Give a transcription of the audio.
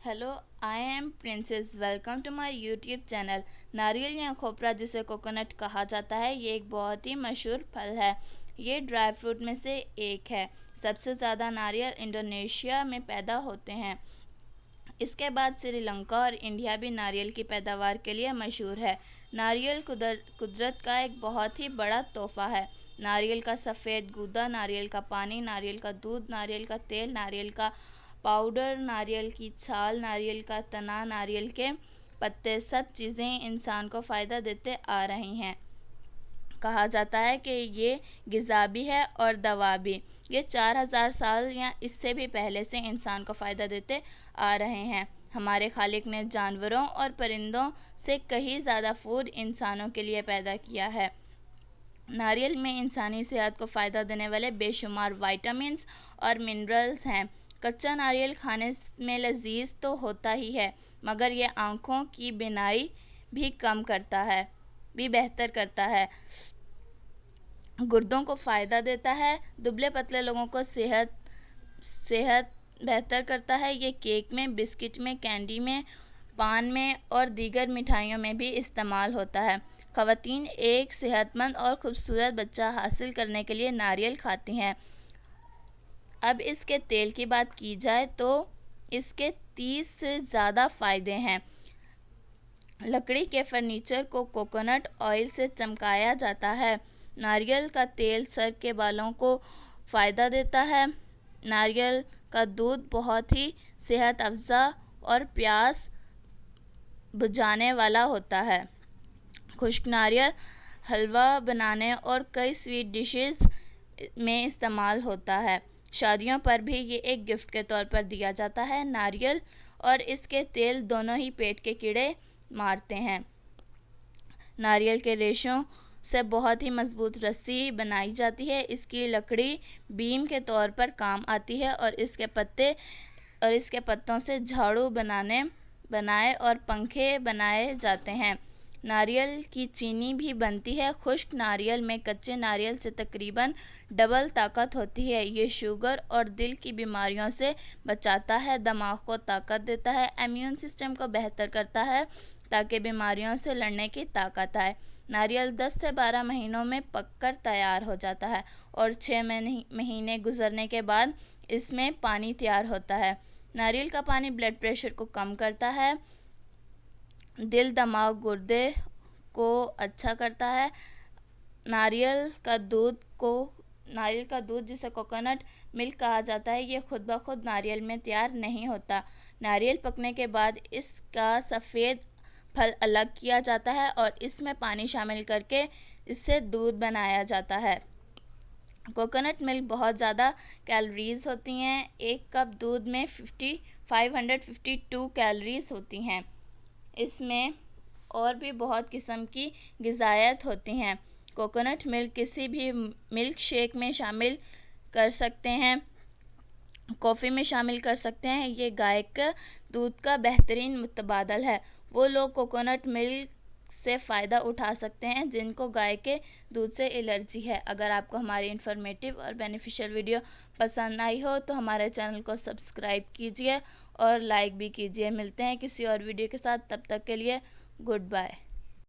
Hello, I am Princess. Welcome to my YouTube channel. नारियल या खोपरा जिसे कोकोनट कहा जाता है, ये एक बहुत ही मशहूर फल है। ये ड्राई फ्रूट में से एक है। सबसे ज़्यादा नारियल इंडोनेशिया में पैदा होते हैं। इसके बाद श्रीलंका और इंडिया भी नारियल की पैदावार के लिए मशहूर है। नारियल कुदरत का एक बहुत ही बड़ा तोहफा है। नारियल का सफ़ेद गूदा, नारियल का पानी, नारियल का दूध, नारियल का तेल, नारियल का पाउडर, नारियल की छाल, नारियल का तना, नारियल के पत्ते, सब चीज़ें इंसान को फ़ायदा देते आ रही हैं। कहा जाता है कि ये ग़िज़ा भी है और दवा भी। ये 4000 साल या इससे भी पहले से इंसान को फ़ायदा देते आ रहे हैं। हमारे खालिक ने जानवरों और परिंदों से कहीं ज़्यादा फूड इंसानों के लिए पैदा किया है। नारियल में इंसानी सेहत को फ़ायदा देने वाले बेशुमार विटामिन्स और मिनरल्स हैं। कच्चा नारियल खाने में लजीज तो होता ही है, मगर ये आँखों की बीनाई भी बेहतर करता है, गुर्दों को फ़ायदा देता है, दुबले पतले लोगों को सेहत बेहतर करता है। ये केक में, बिस्किट में, कैंडी में, पान में और दीगर मिठाइयों में भी इस्तेमाल होता है। ख़वातीन एक सेहतमंद और ख़ूबसूरत बच्चा हासिल करने के लिए नारियल खाती हैं। अब इसके तेल की बात की जाए तो इसके 30 से ज़्यादा फ़ायदे हैं। लकड़ी के फर्नीचर को कोकोनट ऑयल से चमकाया जाता है। नारियल का तेल सर के बालों को फ़ायदा देता है। नारियल का दूध बहुत ही सेहत अफ़ज़ा और प्यास बुझाने वाला होता है। खुश्क नारियल हलवा बनाने और कई स्वीट डिशेस में इस्तेमाल होता है। शादियों पर भी ये एक गिफ्ट के तौर पर दिया जाता है। नारियल और इसके तेल दोनों ही पेट के कीड़े मारते हैं। नारियल के रेशों से बहुत ही मजबूत रस्सी बनाई जाती है। इसकी लकड़ी बीम के तौर पर काम आती है और इसके पत्तों से झाड़ू बनाए और पंखे बनाए जाते हैं। नारियल की चीनी भी बनती है। खुश्क नारियल में कच्चे नारियल से तकरीबन डबल ताकत होती है। ये शुगर और दिल की बीमारियों से बचाता है, दिमाग को ताकत देता है, इम्यून सिस्टम को बेहतर करता है ताकि बीमारियों से लड़ने की ताकत आए। नारियल 10 से 12 महीनों में पककर तैयार हो जाता है और 6 महीने गुजरने के बाद इसमें पानी तैयार होता है। नारियल का पानी ब्लड प्रेशर को कम करता है, दिल, दिमाग, गुर्दे को अच्छा करता है। नारियल का दूध जिसे कोकोनट मिल्क कहा जाता है, ये खुद ब खुद नारियल में तैयार नहीं होता। नारियल पकने के बाद इसका सफ़ेद फल अलग किया जाता है और इसमें पानी शामिल करके इससे दूध बनाया जाता है। कोकोनट मिल्क बहुत ज़्यादा कैलोरीज़ होती हैं। एक कप दूध में 552 कैलोरीज़ होती हैं। इसमें और भी बहुत किस्म की ग़िज़ायत होती हैं। कोकोनट मिल्क किसी भी मिल्क शेक में शामिल कर सकते हैं, कॉफ़ी में शामिल कर सकते हैं। ये गाय के दूध का बेहतरीन मुतबादल है। वो लोग कोकोनट मिल्क से फ़ायदा उठा सकते हैं जिनको गाय के दूध से एलर्जी है। अगर आपको हमारी इन्फॉर्मेटिव और बेनिफिशियल वीडियो पसंद आई हो तो हमारे चैनल को सब्सक्राइब कीजिए और लाइक भी कीजिए। मिलते हैं किसी और वीडियो के साथ, तब तक के लिए गुड बाय।